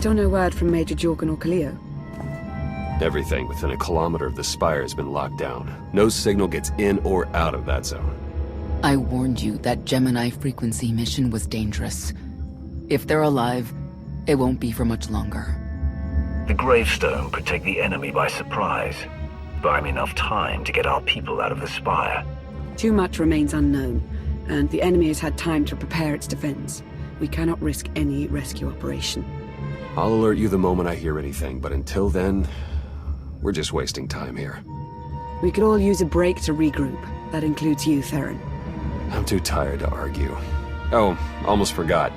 Still no word from Major Jorgen or Kaleo? Everything within a kilometer of the spire has been locked down. No signal gets in or out of that zone. I warned you that Gemini frequency mission was dangerous. If they're alive, it won't be for much longer. The gravestone could take the enemy by surprise, buying enough time to get our people out of the spire. Too much remains unknown, and the enemy has had time to prepare its defense. We cannot risk any rescue operation. I'll alert you the moment I hear anything, but until then, we're just wasting time here. We could all use a break to regroup. That includes you, Theron. I'm too tired to argue. Oh, almost forgot.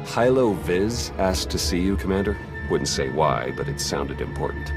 Hylo Viz asked to see you, Commander. Wouldn't say why, but it sounded important.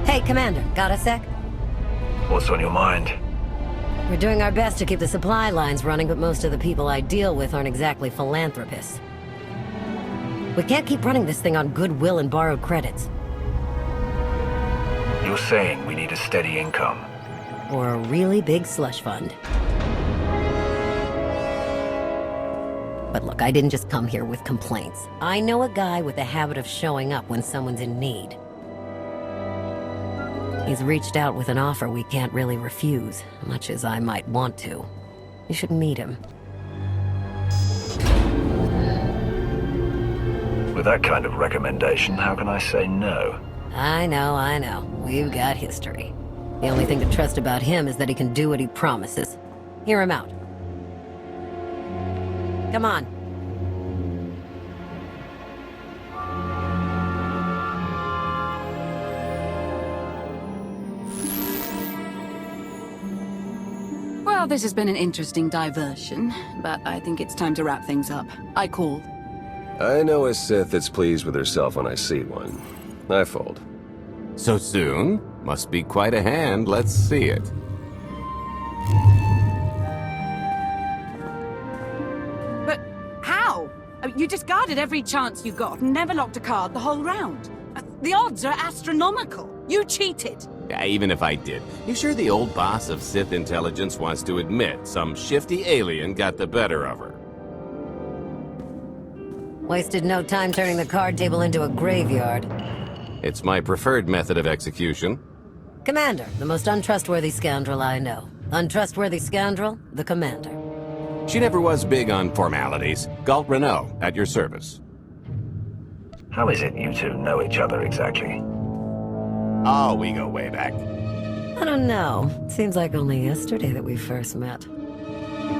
Hey, Commander, got a sec? What's on your mind? We're doing our best to keep the supply lines running, but most of the people I deal with aren't exactly philanthropists. We can't keep running this thing on goodwill and borrowed credits. You're saying we need a steady income? Or a really big slush fund. But look, I didn't just come here with complaints. I know a guy with a habit of showing up when someone's in need. He's reached out with an offer we can't really refuse, much as I might want to. You should meet him. With that kind of recommendation, how can I say no? I know. We've got history. The only thing to trust about him is that he can do what he promises. Hear him out. Come on. Well, this has been an interesting diversion, but I think it's time to wrap things up. I call. I know a Sith that's pleased with herself when I see one. I fold. So soon? Must be quite a hand. Let's see it. But how? I mean, you discarded every chance you got and never locked a card the whole round. The odds are astronomical. You cheated. Yeah, even if I did. You sure the old boss of Sith intelligence wants to admit some shifty alien got the better of her? Wasted no time turning the card table into a graveyard. It's my preferred method of execution. Commander, the most untrustworthy scoundrel I know. Untrustworthy scoundrel, the Commander. She never was big on formalities. Galt Renault, at your service. How is it you two know each other exactly? Oh, we go way back. I don't know. Seems like only yesterday that we first met.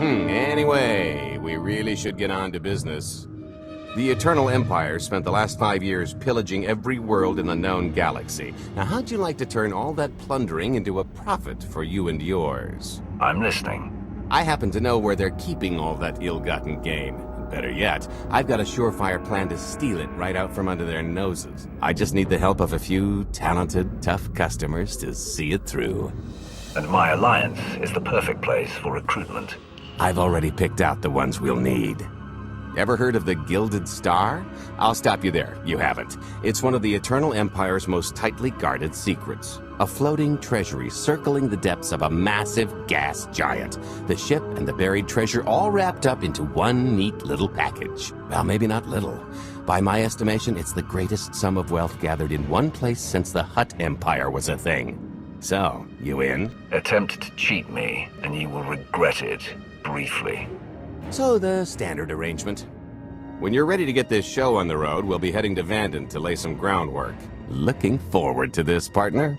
Anyway, we really should get on to business. The Eternal Empire spent the last 5 years pillaging every world in the known galaxy. Now, how'd you like to turn all that plundering into a profit for you and yours? I'm listening. I happen to know where they're keeping all that ill-gotten gain. Better yet, I've got a surefire plan to steal it right out from under their noses. I just need the help of a few talented, tough customers to see it through. And my alliance is the perfect place for recruitment. I've already picked out the ones we'll need. Ever heard of the Gilded Star? I'll stop you there. You haven't. It's one of the Eternal Empire's most tightly guarded secrets. A floating treasury circling the depths of a massive gas giant. The ship and the buried treasure all wrapped up into one neat little package. Well, maybe not little. By my estimation, it's the greatest sum of wealth gathered in one place since the Hutt Empire was a thing. So, you in? Attempt to cheat me, and you will regret it, briefly. So the standard arrangement. When you're ready to get this show on the road, we'll be heading to Vanden to lay some groundwork. Looking forward to this, partner.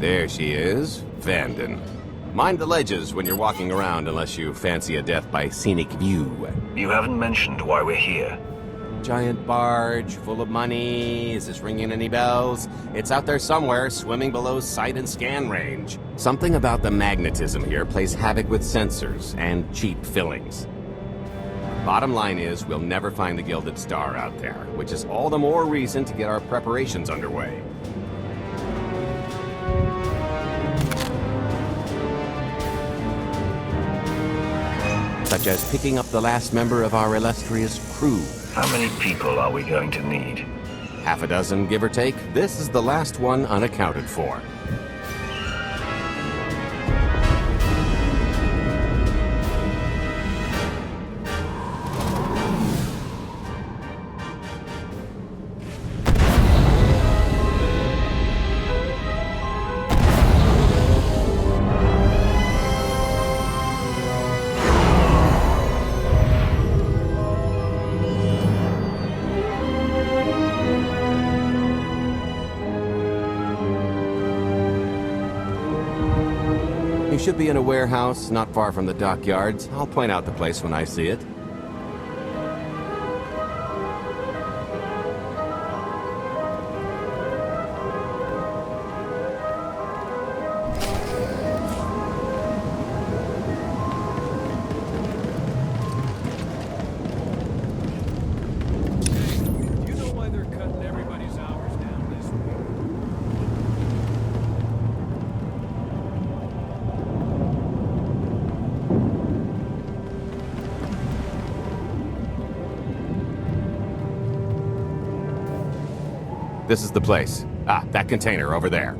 There she is, Vanden. Mind the ledges when you're walking around unless you fancy a death by scenic view. You haven't mentioned why we're here. Giant barge, full of money. Is this ringing any bells? It's out there somewhere, swimming below sight and scan range. Something about the magnetism here plays havoc with sensors and cheap fillings. Bottom line is, we'll never find the Gilded Star out there, which is all the more reason to get our preparations underway. Such as picking up the last member of our illustrious crew. How many people are we going to need? Half a dozen, give or take. This is the last one unaccounted for. You should be in a warehouse not far from the dockyards. I'll point out the place when I see it. Do you know why they're cutting everybody's hours down this week? This is the place. Ah, that container over there.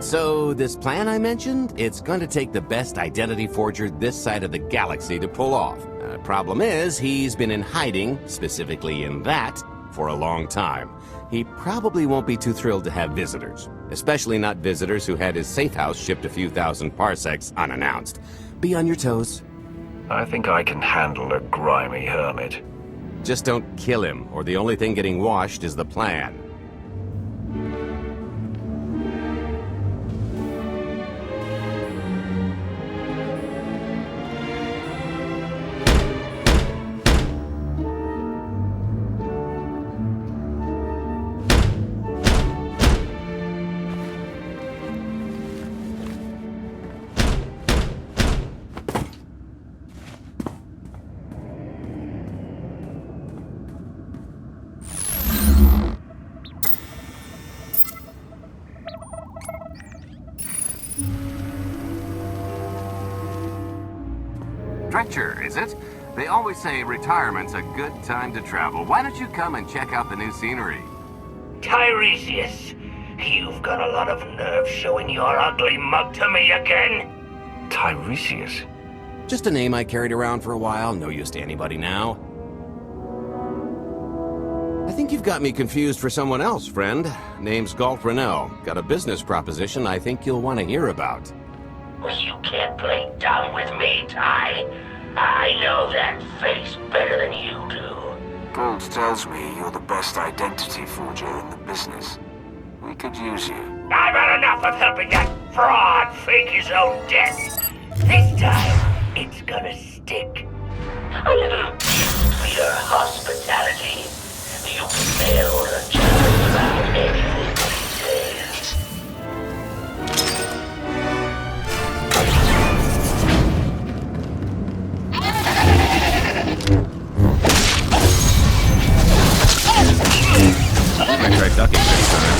So, this plan I mentioned, it's going to take the best identity forger this side of the galaxy to pull off. Problem is, he's been in hiding, specifically in that, for a long time. He probably won't be too thrilled to have visitors, especially not visitors who had his safe house shipped a few thousand parsecs unannounced. Be on your toes. I think I can handle a grimy hermit. Just don't kill him, or the only thing getting washed is the plan. Stretcher, is it? They always say retirement's a good time to travel. Why don't you come and check out the new scenery? Tiresias, you've got a lot of nerve showing your ugly mug to me again. Tiresias? Just a name I carried around for a while, no use to anybody now. I think you've got me confused for someone else, friend. Name's Galt Renell. Got a business proposition I think you'll want to hear about. You can't play dumb with me, Ty. I know that face better than you do. Galt tells me you're the best identity forger in the business. We could use you. I've had enough of helping that fraud fake his own death. This time, it's gonna stick. A little gift for your hospitality. You can mail the child about anything these days. I tried ducking this time.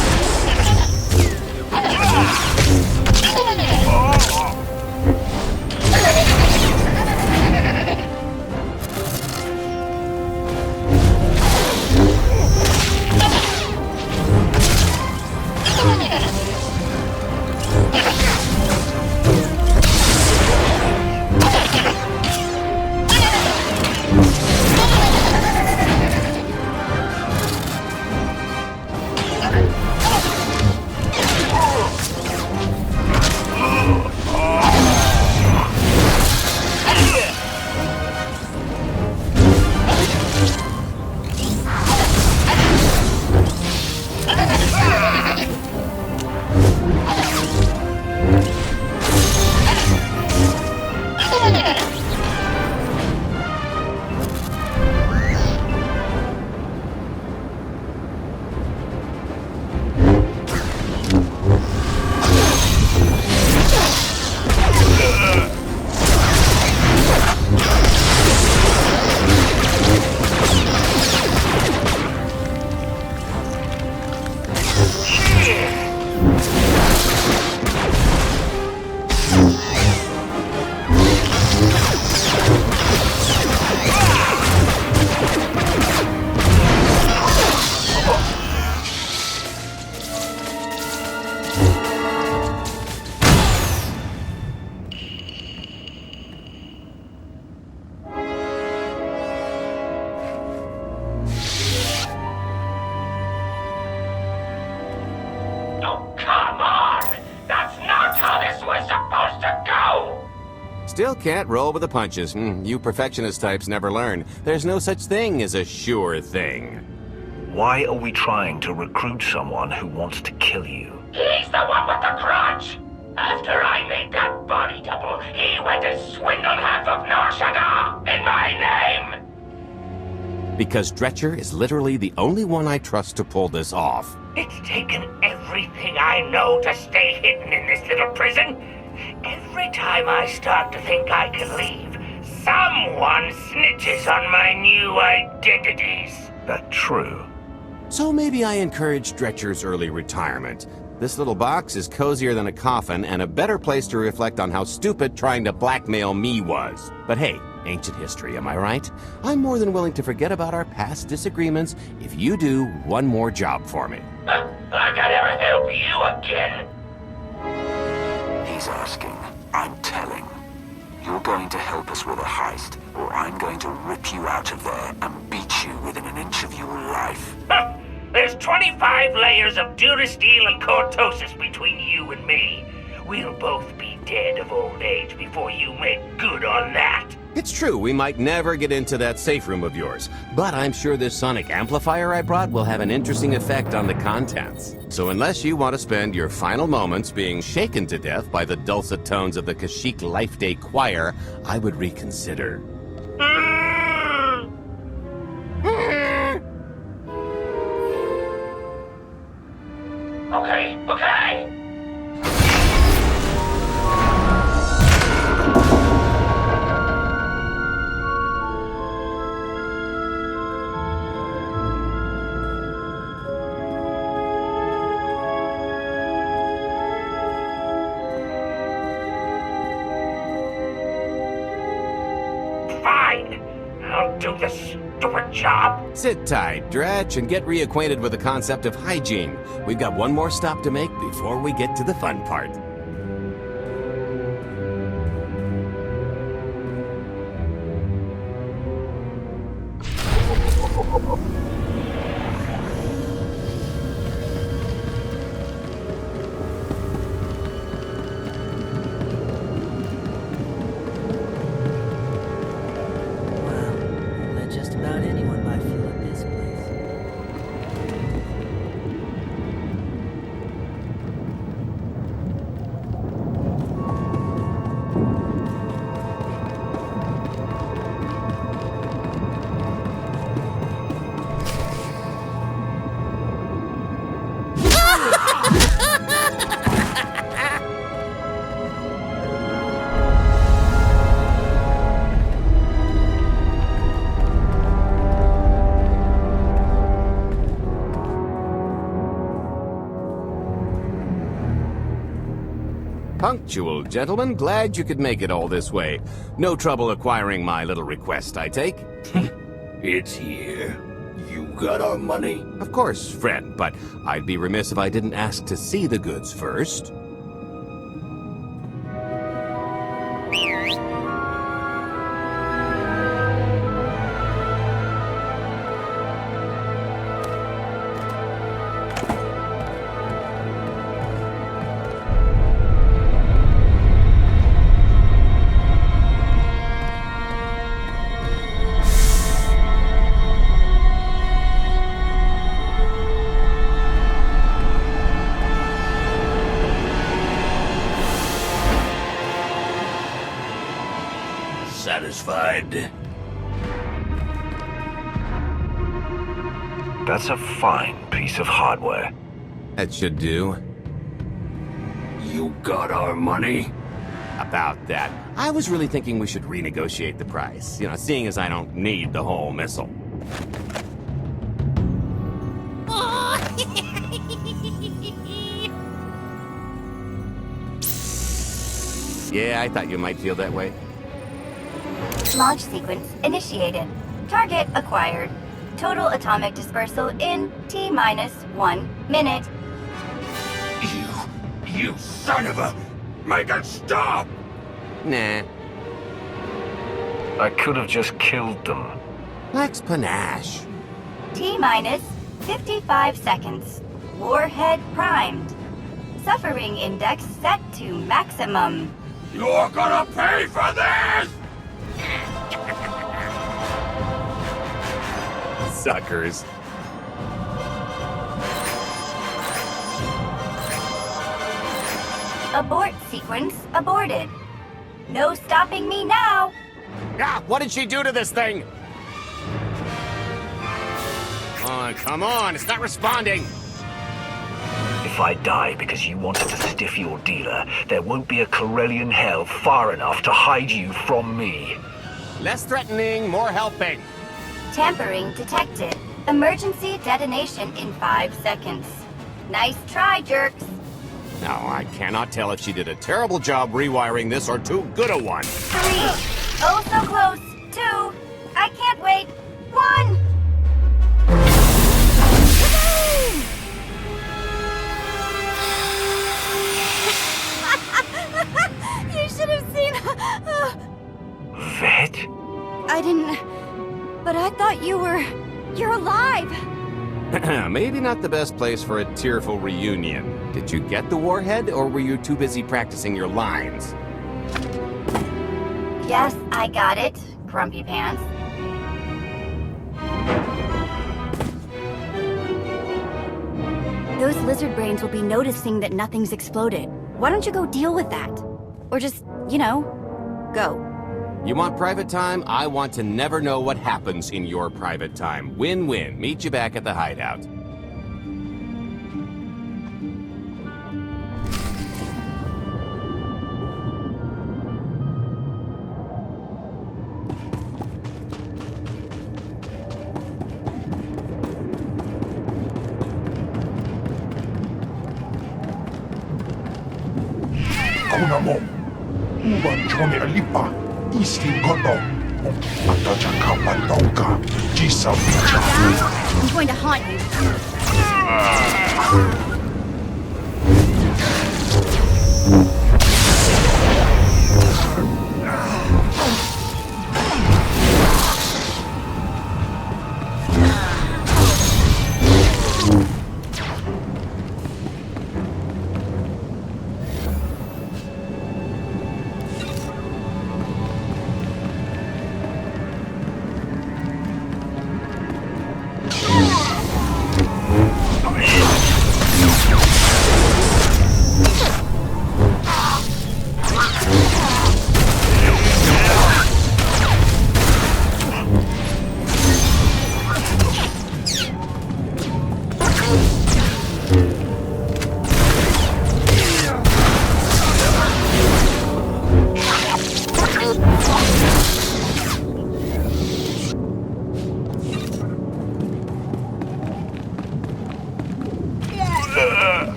Still can't roll with the punches. You perfectionist types never learn. There's no such thing as a sure thing. Why are we trying to recruit someone who wants to kill you? He's the one with the crutch! After I made that body double, he went and swindled half of Norshada in my name! Because Dretcher is literally the only one I trust to pull this off. It's taken everything I know to stay hidden in this little prison. Every time I start to think I can leave, someone snitches on my new identities. That true? So maybe I encourage Dretcher's early retirement. This little box is cozier than a coffin and a better place to reflect on how stupid trying to blackmail me was. But hey, ancient history, am I right? I'm more than willing to forget about our past disagreements if you do one more job for me. I can never help you again. He's asking. I'm telling. You're going to help us with a heist, or I'm going to rip you out of there and beat you within an inch of your life. There's 25 layers of durasteel and cortosis between you and me. We'll both be dead of old age before you make good on that. It's true, we might never get into that safe room of yours, but I'm sure this sonic amplifier I brought will have an interesting effect on the contents. So unless you want to spend your final moments being shaken to death by the dulcet tones of the Kashyyyk Life Day Choir, I would reconsider. Okay. Fine. I'll do this stupid job. Sit tight, Dretch, and get reacquainted with the concept of hygiene. We've got one more stop to make before we get to the fun part. Punctual, gentlemen. Glad you could make it all this way. No trouble acquiring my little request, I take? It's here. You got our money? Of course, friend, but I'd be remiss if I didn't ask to see the goods first. Satisfied? That's a fine piece of hardware. That should do. You got our money? About that. I was really thinking we should renegotiate the price. You know, seeing as I don't need the whole missile. Yeah, I thought you might feel that way. Launch sequence initiated. Target acquired. Total atomic dispersal in T-minus 1 minute. You son of a... Make it stop! Nah. I could have just killed them. Lex Panache. T-minus 55 seconds. Warhead primed. Suffering index set to maximum. You're gonna pay for this! Suckers. Abort sequence aborted. No stopping me now. Ah, what did she do to this thing? Come on, it's not responding. If I die because you wanted to stiff your dealer, there won't be a Corellian hell far enough to hide you from me. Less threatening, more helping. Tampering detected. Emergency detonation in 5 seconds. Nice try, jerks. Now, I cannot tell if she did a terrible job rewiring this or too good a one. 3. Oh, so close. 2. I can't wait. 1. You should have seen... Vet? I didn't... But I thought you were... You're alive! Maybe not the best place for a tearful reunion. Did you get the warhead, or were you too busy practicing your lines? Yes, I got it, Grumpy Pants. Those lizard brains will be noticing that nothing's exploded. Why don't you go deal with that? Or just, you know, go. You want private time? I want to never know what happens in your private time. Win-win. Meet you back at the hideout. Kunamo, uban chone alipa, isti goto. Atacha kapatoka, jisa bicha. I'm going to haunt you.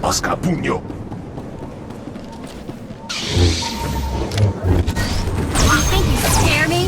Paska puño. You think you scare me?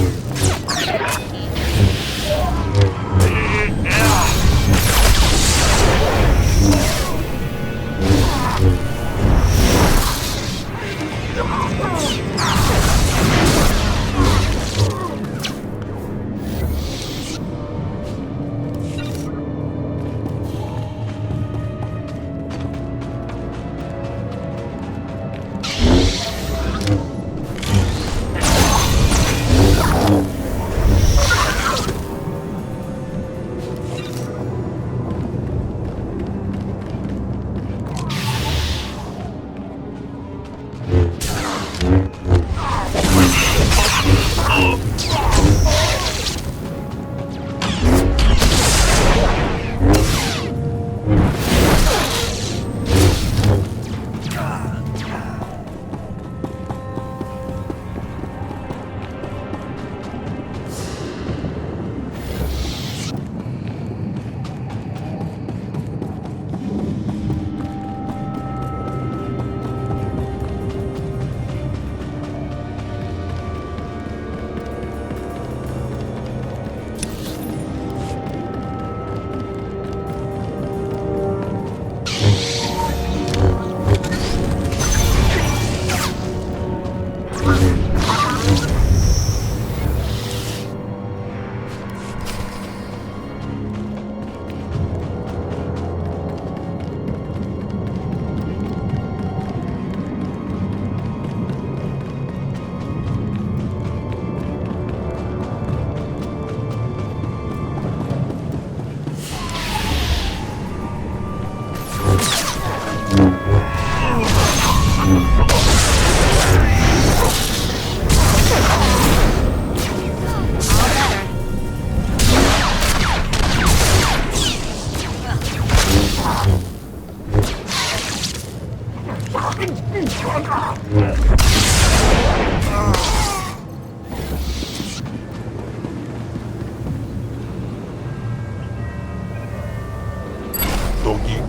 Dogi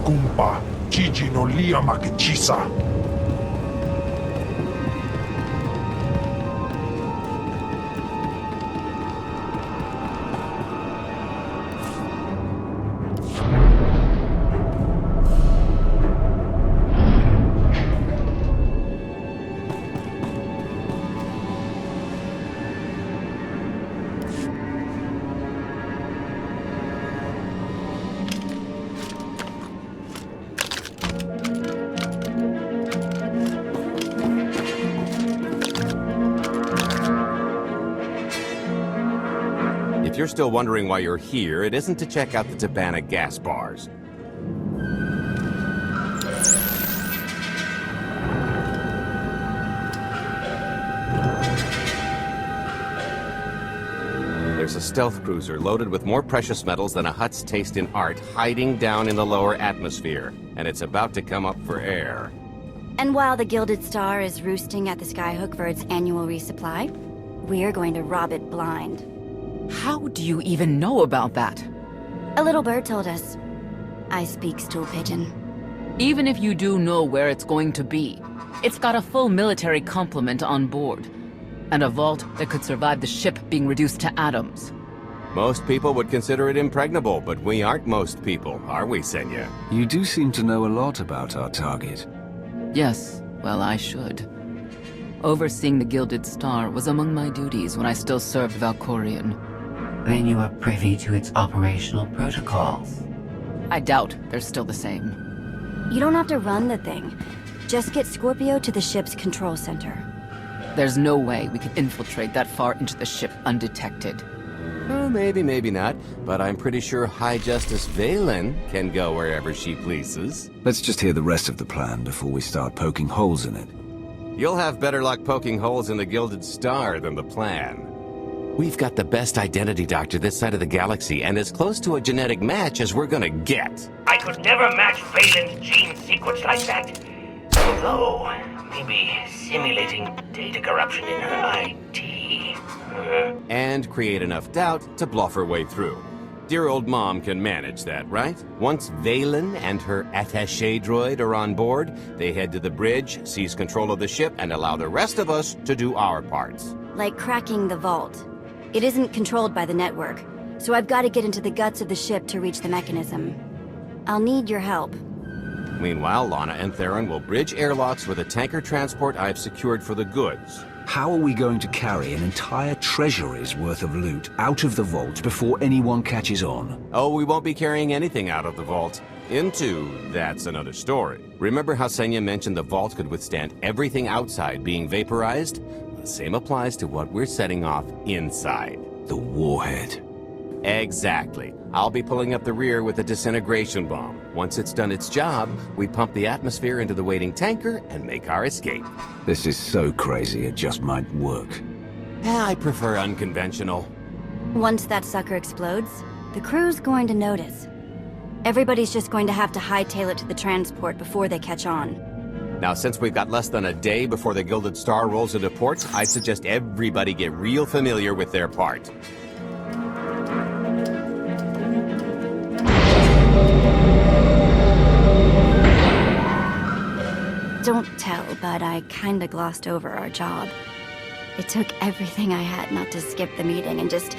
kumpa, Gigi no lia makachisa. If you're still wondering why you're here, it isn't to check out the Tabana gas bars. There's a stealth cruiser loaded with more precious metals than a Hutt's taste in art hiding down in the lower atmosphere, and it's about to come up for air. And while the Gilded Star is roosting at the Skyhook for its annual resupply, we're going to rob it blind. How do you even know about that? A little bird told us. I speak stool pigeon. Even if you do know where it's going to be, it's got a full military complement on board. And a vault that could survive the ship being reduced to atoms. Most people would consider it impregnable, but we aren't most people, are we, Senya? You do seem to know a lot about our target. Yes, well, I should. Overseeing the Gilded Star was among my duties when I still served Valkorion. Then you are privy to its operational protocols. I doubt they're still the same. You don't have to run the thing. Just get Scorpio to the ship's control center. There's no way we could infiltrate that far into the ship undetected. Well, maybe, maybe not, but I'm pretty sure High Justice Valen can go wherever she pleases. Let's just hear the rest of the plan before we start poking holes in it. You'll have better luck poking holes in the Gilded Star than the plan. We've got the best identity doctor this side of the galaxy, and as close to a genetic match as we're gonna get. I could never match Valen's gene sequence like that. Although, maybe simulating data corruption in her IT. And create enough doubt to bluff her way through. Dear old mom can manage that, right? Once Valen and her attaché droid are on board, they head to the bridge, seize control of the ship, and allow the rest of us to do our parts. Like cracking the vault. It isn't controlled by the network, so I've got to get into the guts of the ship to reach the mechanism. I'll need your help. Meanwhile, Lana and Theron will bridge airlocks with a tanker transport I've secured for the goods. How are we going to carry an entire treasury's worth of loot out of the vault before anyone catches on? Oh, we won't be carrying anything out of the vault. That's another story. Remember how Senya mentioned the vault could withstand everything outside being vaporized? The same applies to what we're setting off inside. The warhead. Exactly. I'll be pulling up the rear with a disintegration bomb. Once it's done its job, we pump the atmosphere into the waiting tanker and make our escape. This is so crazy it just might work. I prefer unconventional. Once that sucker explodes, the crew's going to notice. Everybody's just going to have to hightail it to the transport before they catch on. Now, since we've got less than a day before the Gilded Star rolls into ports, I suggest everybody get real familiar with their part. Don't tell, but I kinda glossed over our job. It took everything I had not to skip the meeting and just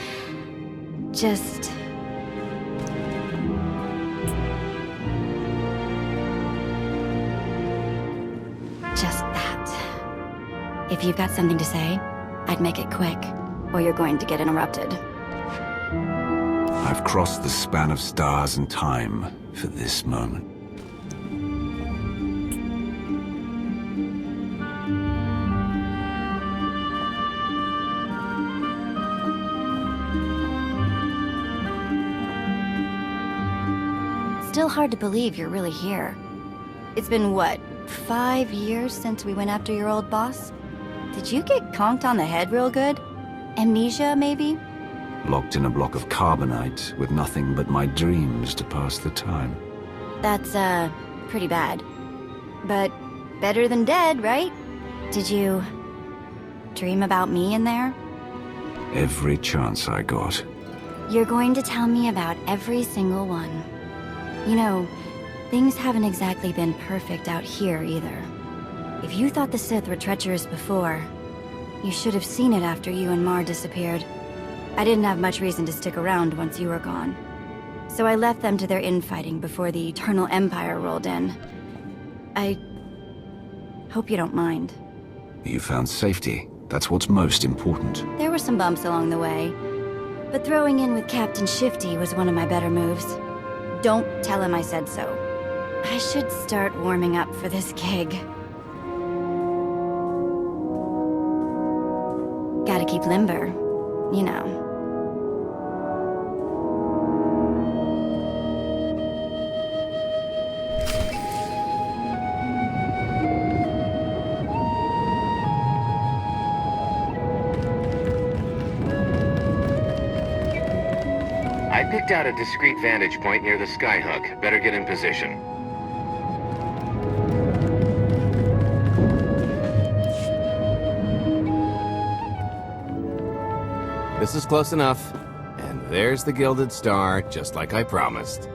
that. If you've got something to say, I'd make it quick, or you're going to get interrupted. I've crossed the span of stars and time for this moment. Still hard to believe you're really here. It's been, what, 5 years since we went after your old boss? Did you get conked on the head real good? Amnesia, maybe? Locked in a block of carbonite with nothing but my dreams to pass the time. That's, pretty bad. But Better than dead, right? Did you dream about me in there? Every chance I got. You're going to tell me about every single one. You know, things haven't exactly been perfect out here either. If you thought the Sith were treacherous before, you should have seen it after you and Mar disappeared. I didn't have much reason to stick around once you were gone. So I left them to their infighting before the Eternal Empire rolled in. I hope you don't mind. You found safety. That's what's most important. There were some bumps along the way, but throwing in with Captain Shifty was one of my better moves. Don't tell him I said so. I should start warming up for this gig. Gotta keep limber, you know. I picked out a discreet vantage point near the skyhook. Better get in position. This is close enough. And there's the Gilded Star, just like I promised.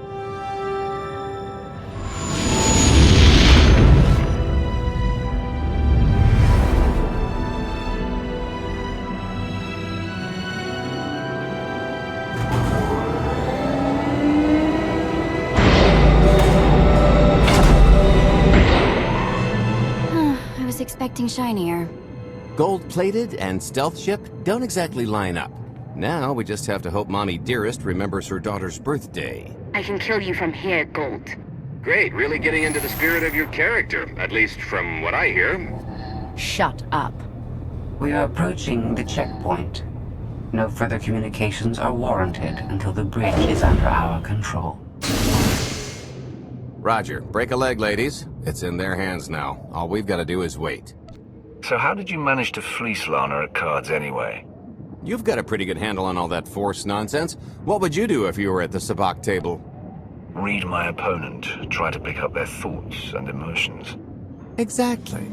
Expecting shinier. Gold-plated and stealth ship don't exactly line up. Now we just have to hope Mommy Dearest remembers her daughter's birthday. I can kill you from here, Gold. Great, really getting into the spirit of your character, at least from what I hear. Shut up. We are approaching the checkpoint. No further communications are warranted until the bridge is under our control. Roger. Break a leg, ladies. It's in their hands now. All we've got to do is wait. So how did you manage to fleece Lana at cards anyway? You've got a pretty good handle on all that Force nonsense. What would you do if you were at the sabacc table? Read my opponent. Try to pick up their thoughts and emotions. Exactly.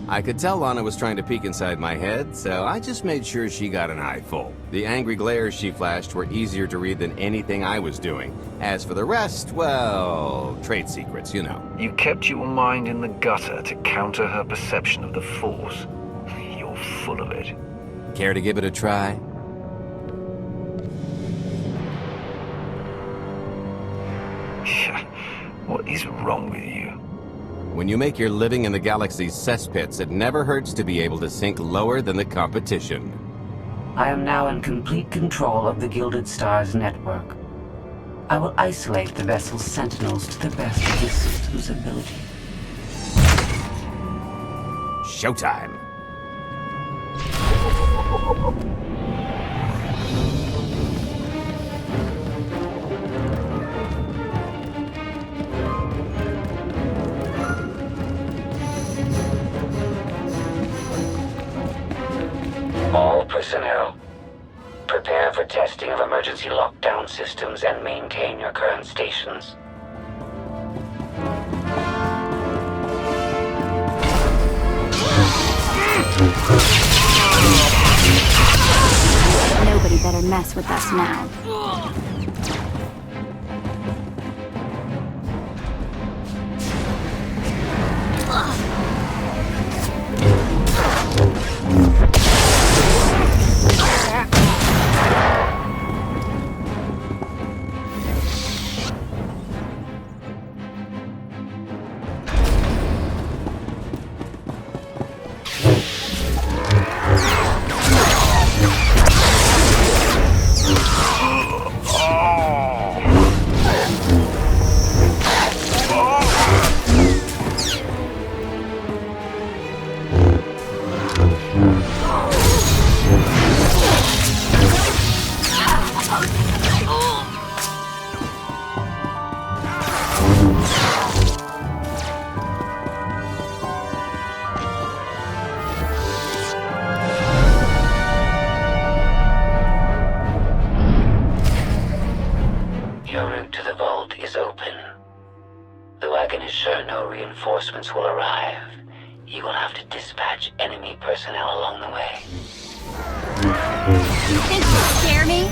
I could tell Lana was trying to peek inside my head, so I just made sure she got an eye full. The angry glares she flashed were easier to read than anything I was doing. As for the rest, well, trade secrets, you know. You kept your mind in the gutter to counter her perception of the Force. You're full of it. Care to give it a try? What is wrong with you? When you make your living in the galaxy's cesspits, it never hurts to be able to sink lower than the competition. I am now in complete control of the Gilded Star's network. I will isolate the vessel's sentinels to the best of the system's ability. Showtime! All personnel, prepare for testing of emergency lockdown systems and maintain your current stations. Nobody better mess with us now. Your route to the vault is open. Though I can assure no reinforcements will arrive, You will have to dispatch enemy personnel along the way. Think you scare me?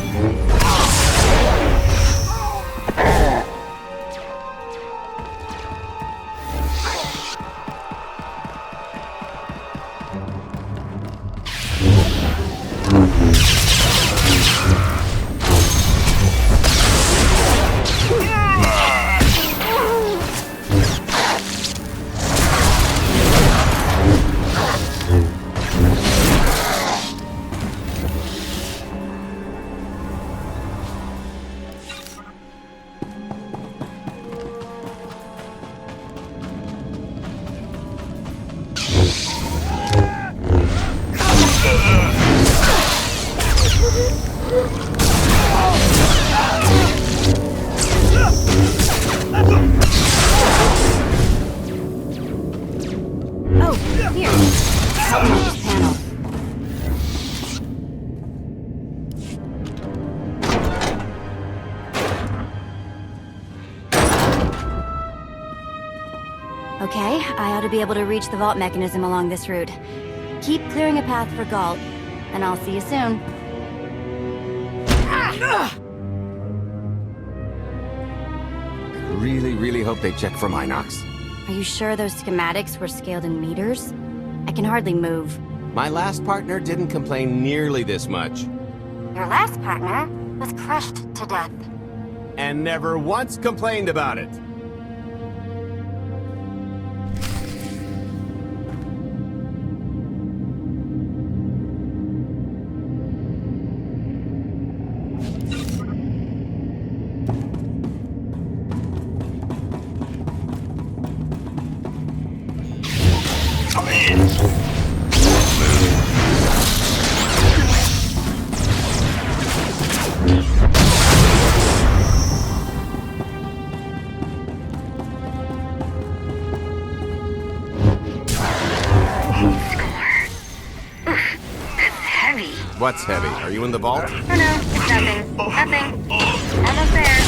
Okay, I ought to be able to reach the vault mechanism along this route. Keep clearing a path for Galt, and I'll see you soon. Really hope they check for Minox. Are you sure those schematics were scaled in meters? I can hardly move. My last partner didn't complain nearly this much. Your last partner was crushed to death. And never once complained about it. What's heavy? Are you in the vault? Oh no, it's nothing. Nothing. Almost there.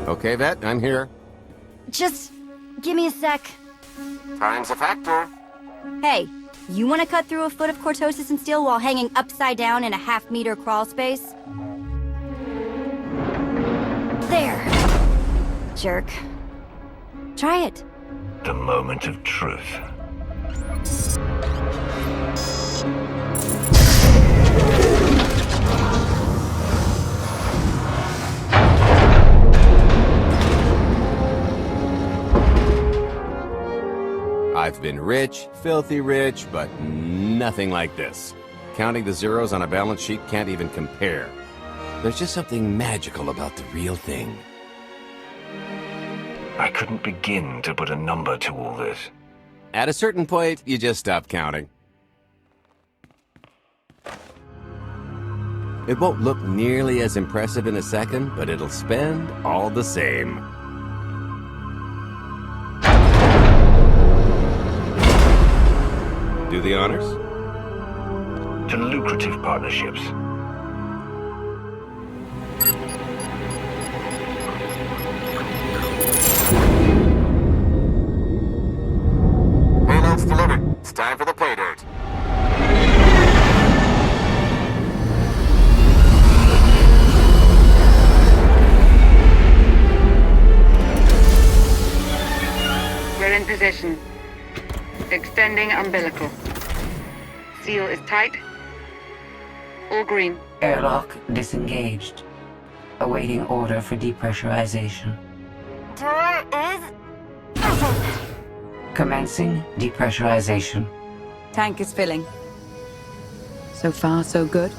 Okay, Vet, I'm here. Just give me a sec. Time's a factor. Hey, you want to cut through a foot of cortosis and steel while hanging upside down in a half-meter crawl space? There. Jerk. Try it. The moment of truth. I've been rich, filthy rich, but nothing like this. Counting the zeros on a balance sheet can't even compare. There's just something magical about the real thing. I couldn't begin to put a number to all this. At a certain point, you just stop counting. It won't look nearly as impressive in a second, but it'll spend all the same. Do the honors? To lucrative partnerships. Payload's delivered. It's time for the pay dirt. We're in position. Extending umbilical. Seal is tight. All green. Airlock disengaged. Awaiting order for depressurization. Door is... Commencing depressurization. Tank is filling. So far, so good.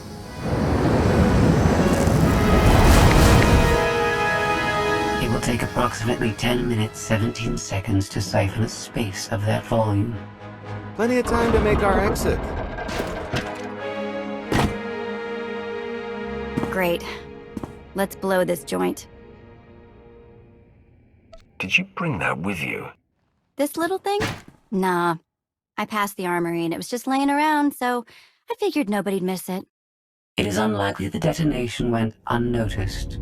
It will take approximately 10 minutes, 17 seconds to siphon a space of that volume. Plenty of time to make our exit. Great. Let's blow this joint. Did you bring that with you? This little thing? Nah. I passed the armory and it was just laying around, so I figured nobody'd miss it. It is unlikely the detonation went unnoticed.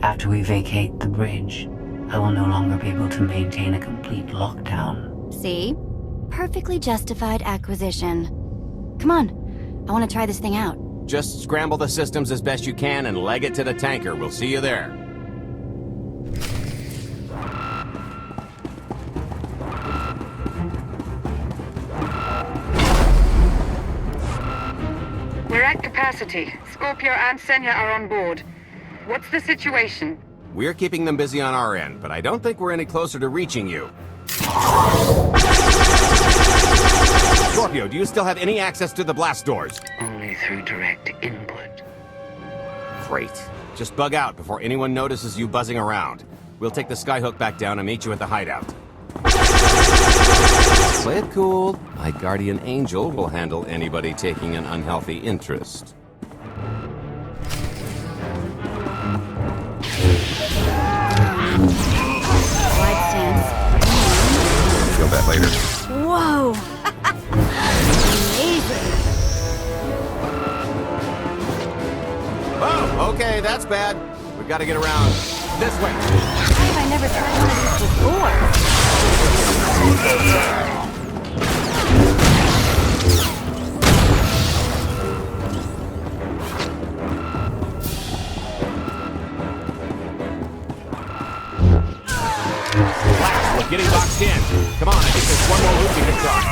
After we vacate the bridge, I will no longer be able to maintain a complete lockdown. See? Perfectly justified acquisition. Come on. I want to try this thing out. Just scramble the systems as best you can and leg it to the tanker. We'll see you there. We're at capacity. Scorpio and Senya are on board. What's the situation? We're keeping them busy on our end, but I don't think we're any closer to reaching you. Scorpio, do you still have any access to the blast doors? Only through direct input. Great. Just bug out before anyone notices you buzzing around. We'll take the skyhook back down and meet you at the hideout. Play it cool. My guardian angel will handle anybody taking an unhealthy interest. Wide stance. Feel that later. Whoa! Amazing! Oh, okay, that's bad. We've got to get around this way. Why have I never tried one of these before? We're getting boxed in. Come on, I think there's one more loop we can try.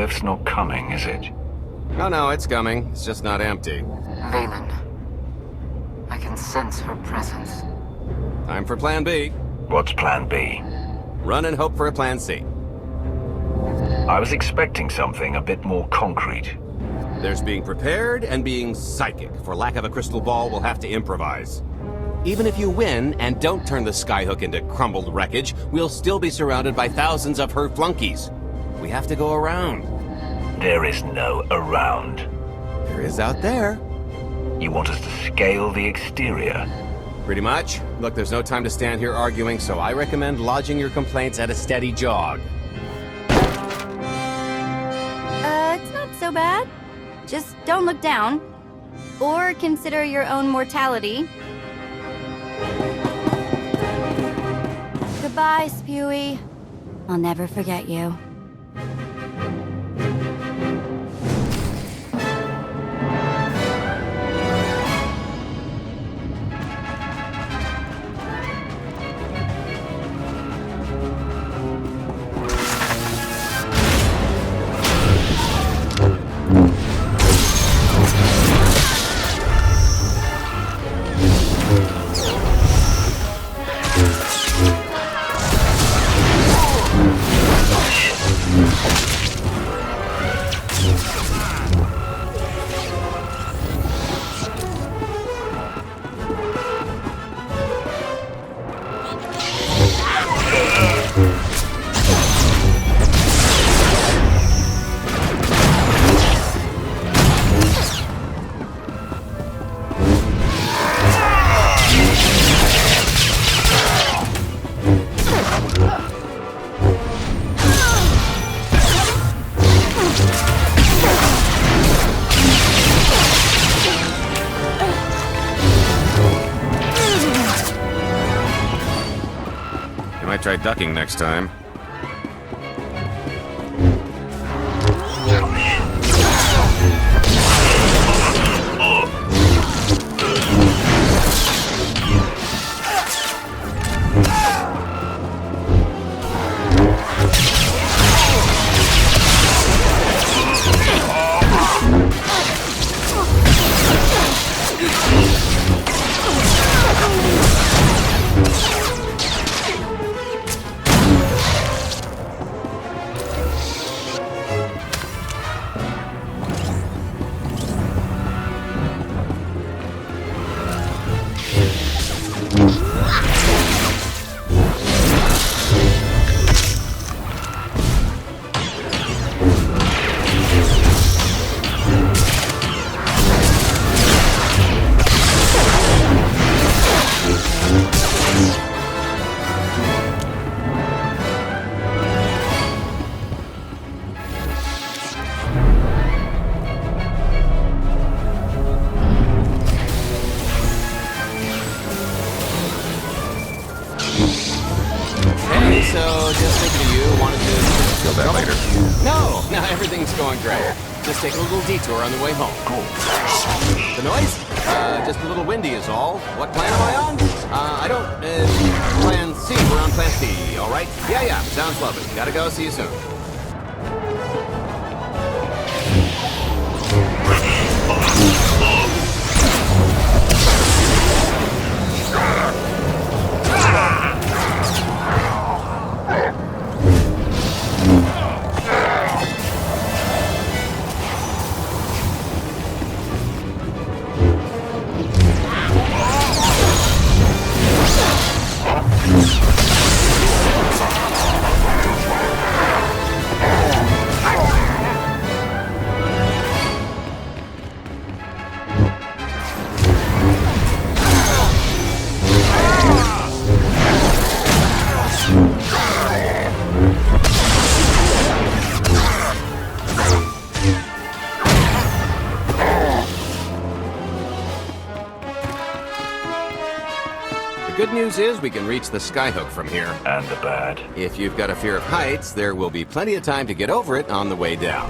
lift's not coming, is it? Oh no, it's coming. It's just not empty. Valen. I can sense her presence. Time for Plan B. What's Plan B? Run and hope for a Plan C. I was expecting something a bit more concrete. There's being prepared and being psychic. For lack of a crystal ball, we'll have to improvise. Even if you win and don't turn the skyhook into crumbled wreckage, we'll still be surrounded by thousands of her flunkies. We have to go around. There is no around. There is out there. You want us to scale the exterior? Pretty much. Look, there's no time to stand here arguing, so I recommend lodging your complaints at a steady jog. It's not so bad. Just don't look down. Or consider your own mortality. Goodbye, Spewy. I'll never forget you. I might try ducking next time. So, just thinking of you, wanted to... Feel that later. No, everything's going great. Just take a little detour on the way home. The noise? Just a little windy is all. What plan am I on? I don't, plan C. We're on plan C, all right? Yeah, sounds lovely. Gotta go. See you soon. The good news is we can reach the skyhook from here. And the bad. If you've got a fear of heights, there will be plenty of time to get over it on the way down.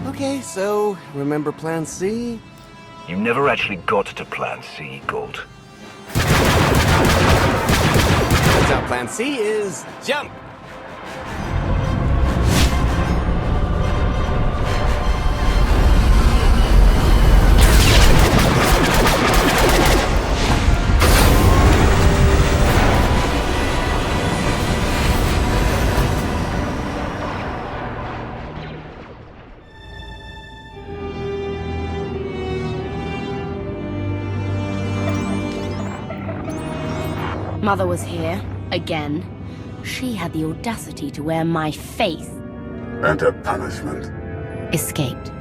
Okay, so, remember Plan C? You never actually got to Plan C, Gold. Turns out Plan C is jump! Mother was here, again. She had the audacity to wear my faith. And her punishment? Escaped.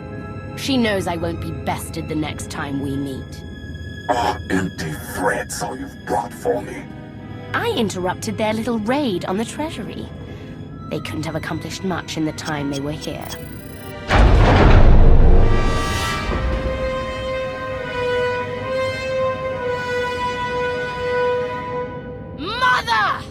She knows I won't be bested the next time we meet. Are empty threats all you've brought for me? I interrupted their little raid on the treasury. They couldn't have accomplished much in the time they were here. Mother!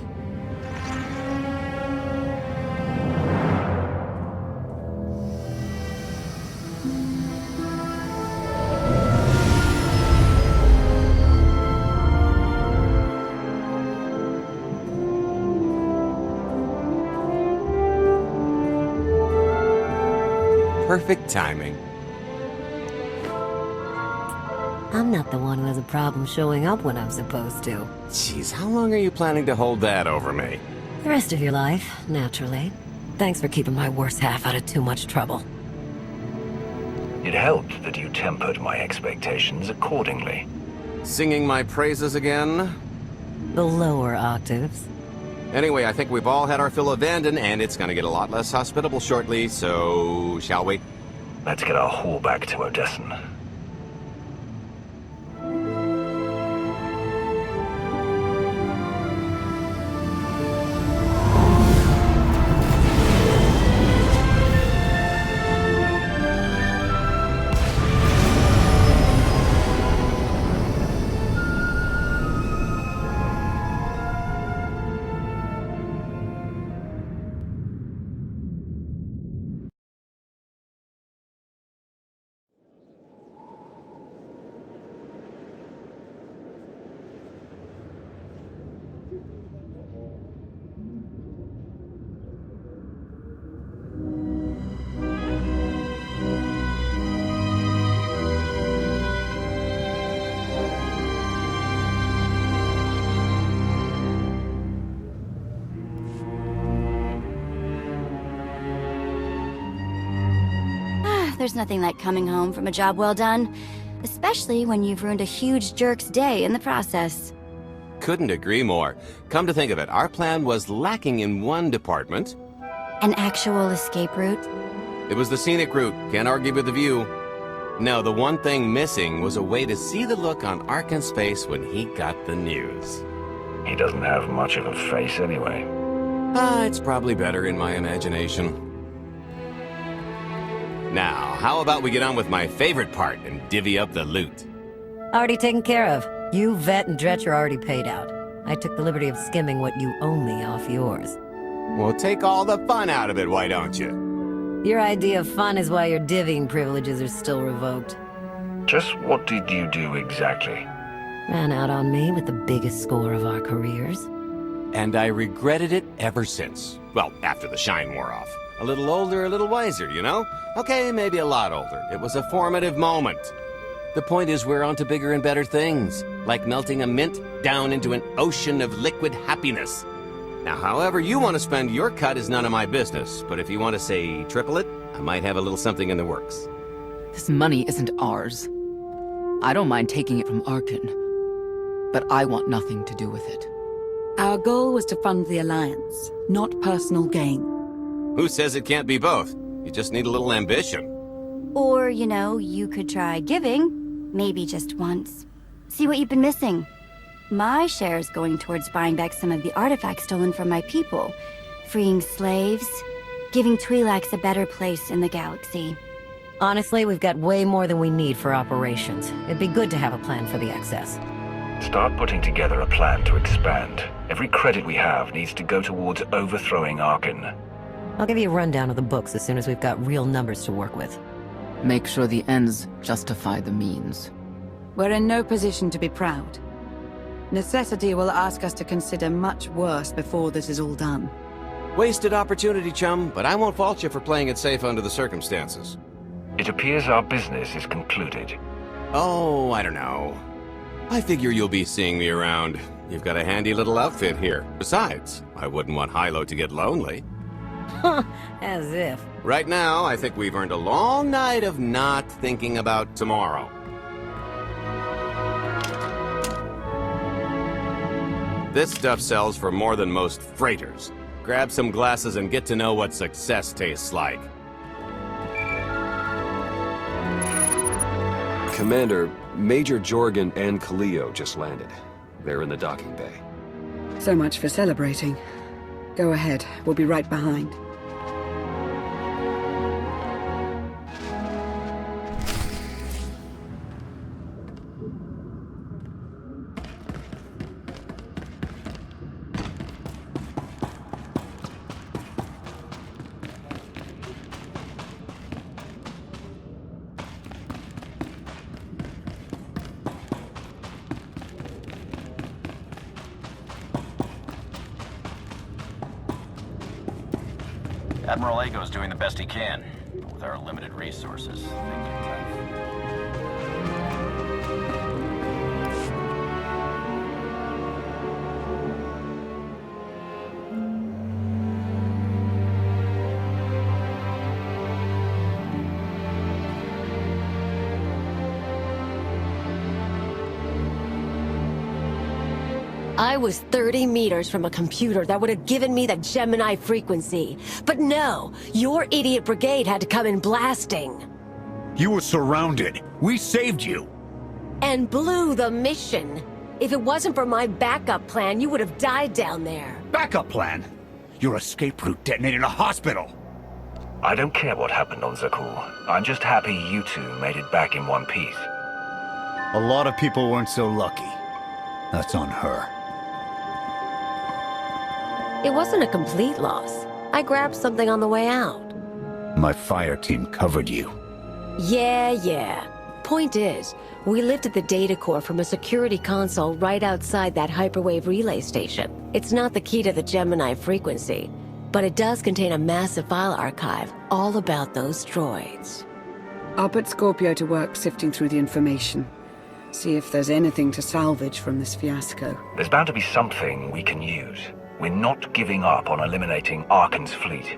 Perfect timing. I'm not the one who has a problem showing up when I'm supposed to. Jeez, how long are you planning to hold that over me? The rest of your life, naturally. Thanks for keeping my worse half out of too much trouble. It helped that you tempered my expectations accordingly. Singing my praises again? The lower octaves. Anyway, I think we've all had our fill of Vanden, and it's gonna get a lot less hospitable shortly, so... shall we? Let's get our haul back to Odessen. There's nothing like coming home from a job well done, especially when you've ruined a huge jerk's day in the process. Couldn't agree more. Come to think of it, our plan was lacking in one department. An actual escape route? It was the scenic route, can't argue with the view. No, the one thing missing was a way to see the look on Arkan's face when he got the news. He doesn't have much of a face anyway. It's probably better in my imagination. Now, how about we get on with my favorite part and divvy up the loot? Already taken care of. You, Vet, and Dretch are already paid out. I took the liberty of skimming what you owe me off yours. Well, take all the fun out of it, why don't you? Your idea of fun is why your divvying privileges are still revoked. Just what did you do exactly? Ran out on me with the biggest score of our careers. And I regretted it ever since. Well, after the shine wore off. A little older, a little wiser, you know? Okay, maybe a lot older. It was a formative moment. The point is we're on to bigger and better things, like melting a mint down into an ocean of liquid happiness. Now, however you want to spend your cut is none of my business, but if you want to say triple it, I might have a little something in the works. This money isn't ours. I don't mind taking it from Arkan, but I want nothing to do with it. Our goal was to fund the Alliance, not personal gain. Who says it can't be both? You just need a little ambition. Or, you know, you could try giving, maybe just once. See what you've been missing. My share's going towards buying back some of the artifacts stolen from my people, freeing slaves, giving Twi'leks a better place in the galaxy. Honestly, we've got way more than we need for operations. It'd be good to have a plan for the excess. Start putting together a plan to expand. Every credit we have needs to go towards overthrowing Arkan. I'll give you a rundown of the books as soon as we've got real numbers to work with. Make sure the ends justify the means. We're in no position to be proud. Necessity will ask us to consider much worse before this is all done. Wasted opportunity, chum, but I won't fault you for playing it safe under the circumstances. It appears our business is concluded. Oh, I don't know. I figure you'll be seeing me around. You've got a handy little outfit here. Besides, I wouldn't want Hilo to get lonely. As if. Right now, I think we've earned a long night of not thinking about tomorrow. This stuff sells for more than most freighters. Grab some glasses and get to know what success tastes like. Commander, Major Jorgen and Kaleo just landed. They're in the docking bay. So much for celebrating. Go ahead, we'll be right behind. Admiral Ago's doing the best he can, with our limited resources. Things are tough. I was 30 meters from a computer that would have given me the Gemini frequency. But no, your idiot brigade had to come in blasting. You were surrounded. We saved you. And blew the mission. If it wasn't for my backup plan, you would have died down there. Backup plan? Your escape route detonated a hospital. I don't care what happened on Zakur. I'm just happy you two made it back in one piece. A lot of people weren't so lucky. That's on her. It wasn't a complete loss. I grabbed something on the way out. My fire team covered you. Yeah. Point is, we lifted the data core from a security console right outside that hyperwave relay station. It's not the key to the Gemini frequency, but it does contain a massive file archive all about those droids. I'll put Scorpio to work sifting through the information. See if there's anything to salvage from this fiasco. There's bound to be something we can use. We're not giving up on eliminating Arkan's fleet.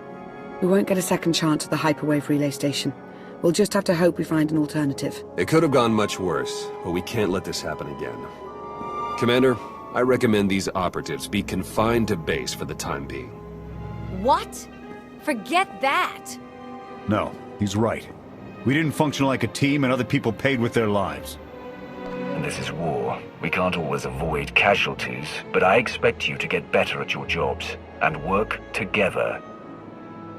We won't get a second chance at the hyperwave relay station. We'll just have to hope we find an alternative. It could have gone much worse, but we can't let this happen again. Commander, I recommend these operatives be confined to base for the time being. What? Forget that! No, he's right. We didn't function like a team and other people paid with their lives. And this is war. We can't always avoid casualties, but I expect you to get better at your jobs and work together.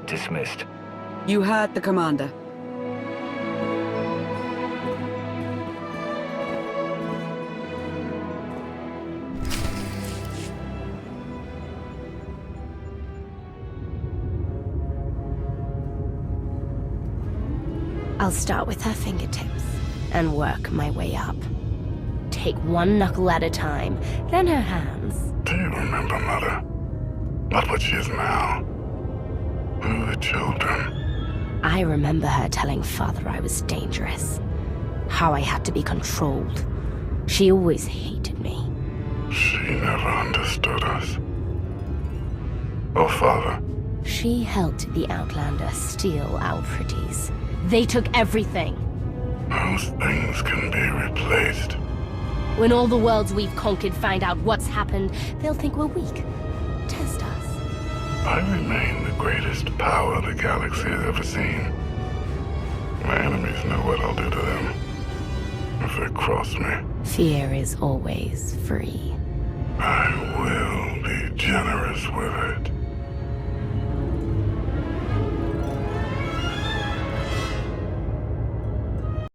Dismissed. You heard the commander. I'll start with her fingertips and work my way up. Take one knuckle at a time, then her hands. Do you remember, Mother? Not what she is now. Who are the children? I remember her telling Father I was dangerous. How I had to be controlled. She always hated me. She never understood us. Or Father. She helped the Outlander steal our pretties. They took everything. Those things can be replaced. When all the worlds we've conquered find out what's happened, they'll think we're weak. Test us. I remain the greatest power the galaxy has ever seen. My enemies know what I'll do to them if they cross me. Fear is always free. I will be generous with it.